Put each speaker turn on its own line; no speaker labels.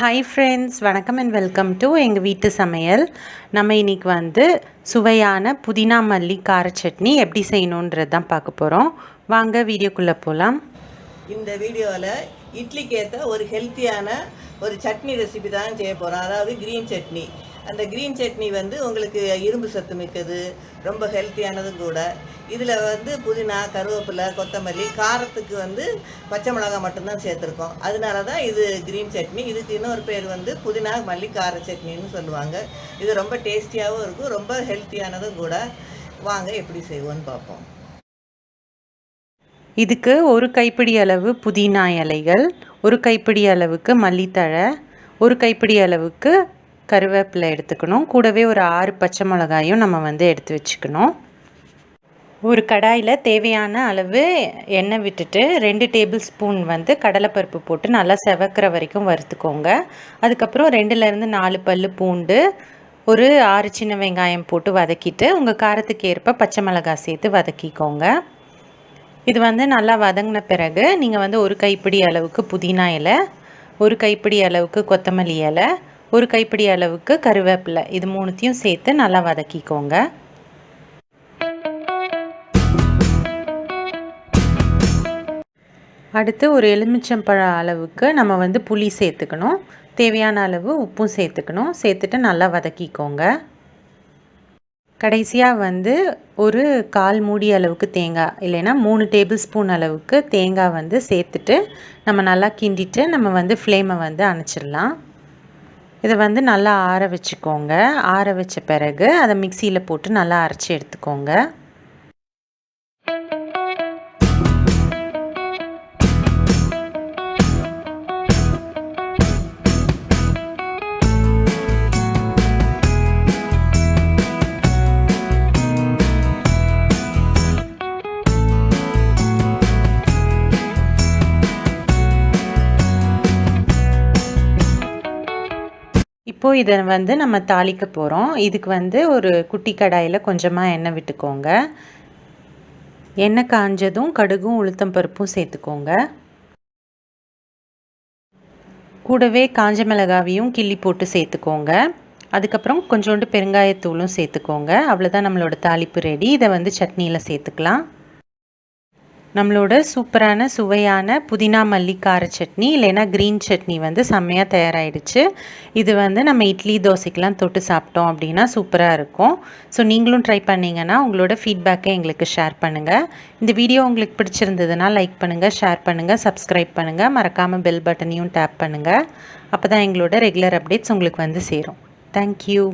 Hi friends, வணக்கம் and welcome to எங்கள் வீட்டு சமையல். நம்ம இன்றைக்கி வந்து சுவையான புதினா மல்லி கார சட்னி எப்படி செய்யணுன்றது தான் பார்க்க போகிறோம். வாங்க வீடியோக்குள்ளே போகலாம்.
இந்த வீடியோவில் இட்லிக்கு ஏற்ற ஒரு ஹெல்த்தியான ஒரு சட்னி ரெசிபி தான் செய்ய போகிறோம். அதாவது க்ரீன் சட்னி. அந்த க்ரீன் சட்னி வந்து உங்களுக்கு இரும்பு சத்து மிக்கது, ரொம்ப ஹெல்த்தியானதும் கூட. இதில் வந்து புதினா, கருவேப்பிலை, கொத்தமல்லி, காரத்துக்கு வந்து பச்சை மிளகாய் மட்டும்தான் சேர்த்துருக்கோம். அதனால தான் இது க்ரீன் சட்னி. இதுக்கு இன்னொரு பேர் வந்து புதினா மல்லி கார சட்னின்னு சொல்லுவாங்க. இது ரொம்ப டேஸ்டியாகவும் இருக்கும், ரொம்ப ஹெல்த்தியானதும் கூட. வாங்க எப்படி செய்வோன்னு பார்ப்போம்.
இதுக்கு ஒரு கைப்பிடி அளவு புதினா இலைகள், ஒரு கைப்பிடி அளவுக்கு மல்லித்தழை, ஒரு கைப்பிடி அளவுக்கு கருவேப்பிலை எடுத்துக்கணும். கூடவே ஒரு 6 பச்சை மிளகாயும் நம்ம வந்து எடுத்து வச்சுக்கணும். ஒரு கடாயில் தேவையான அளவு எண்ணெய் விட்டுட்டு 2 டேபிள் ஸ்பூன் வந்து கடலைப்பருப்பு போட்டு நல்லா செவக்கிற வரைக்கும் வறுத்துக்கோங்க. அதுக்கப்புறம் 2லேருந்து 4 பல் பூண்டு, ஒரு 6 சின்ன வெங்காயம் போட்டு வதக்கிட்டு உங்கள் காரத்துக்கு ஏற்ப பச்சை மிளகாய் சேர்த்து வதக்கிக்கோங்க. இது வந்து நல்லா வதங்கின பிறகு நீங்கள் வந்து ஒரு கைப்பிடி அளவுக்கு புதினா இலை, ஒரு கைப்பிடி அளவுக்கு கொத்தமல்லி இலை, ஒரு கைப்பிடி அளவுக்கு கருவேப்பிலை, இது மூணுத்தையும் சேர்த்து நல்லா வதக்கிக்கோங்க. அடுத்து ஒரு எலுமிச்சம்பழம் அளவுக்கு நம்ம வந்து புளி சேர்த்துக்கணும். தேவையான அளவு உப்பும் சேர்த்துக்கணும். சேர்த்துட்டு நல்லா வதக்கிக்கோங்க. கடைசியாக வந்து ஒரு 1/4 மூடி அளவுக்கு தேங்காய், இல்லைன்னா 3 டேபிள் ஸ்பூன் அளவுக்கு தேங்காய் வந்து சேர்த்துட்டு நம்ம நல்லா கிண்டிட்டு நம்ம வந்து ஃப்ளேமை வந்து அணைச்சிடலாம். இதை வந்து நல்லா ஆற வச்சுக்கோங்க. ஆற வச்ச பிறகு அதை மிக்சியில் போட்டு நல்லா அரைச்சி எடுத்துக்கோங்க. இப்போது இதை வந்து நம்ம தாளிக்க போகிறோம். இதுக்கு வந்து ஒரு குட்டி கடாயில் கொஞ்சமாக எண்ணெய் விட்டுக்கோங்க. எண்ணெய் காஞ்சதும் கடுகும் உளுத்தம் பருப்பும் சேர்த்துக்கோங்க. கூடவே காஞ்ச மிளகாவையும் கிள்ளி போட்டு சேர்த்துக்கோங்க. அதுக்கப்புறம் கொஞ்சோண்டு பெருங்காயத்தூளும் சேர்த்துக்கோங்க. அவ்வளோதான், நம்மளோட தாளிப்பு ரெடி. இதை வந்து சட்னியில் சேர்த்துக்கலாம். நம்மளோட சூப்பரான சுவையான புதினா மல்லி கார சட்னி, இல்லைன்னா க்ரீன் சட்னி வந்து செம்மையாக தயாராகிடுச்சு. இது வந்து நம்ம இட்லி தோசைக்கெலாம் தொட்டு சாப்பிட்டோம் அப்படின்னா சூப்பராக இருக்கும். ஸோ நீங்களும் ட்ரை பண்ணிங்கன்னா உங்களோட ஃபீட்பேக்கை எங்களுக்கு ஷேர் பண்ணுங்கள். இந்த வீடியோ உங்களுக்கு பிடிச்சிருந்ததுன்னா லைக் பண்ணுங்கள், ஷேர் பண்ணுங்கள், சப்ஸ்கிரைப் பண்ணுங்கள். மறக்காமல் பெல் பட்டனையும் டேப் பண்ணுங்கள். அப்போ தான் எங்களோட ரெகுலர் அப்டேட்ஸ் உங்களுக்கு வந்து சேரும். தேங்க்யூ.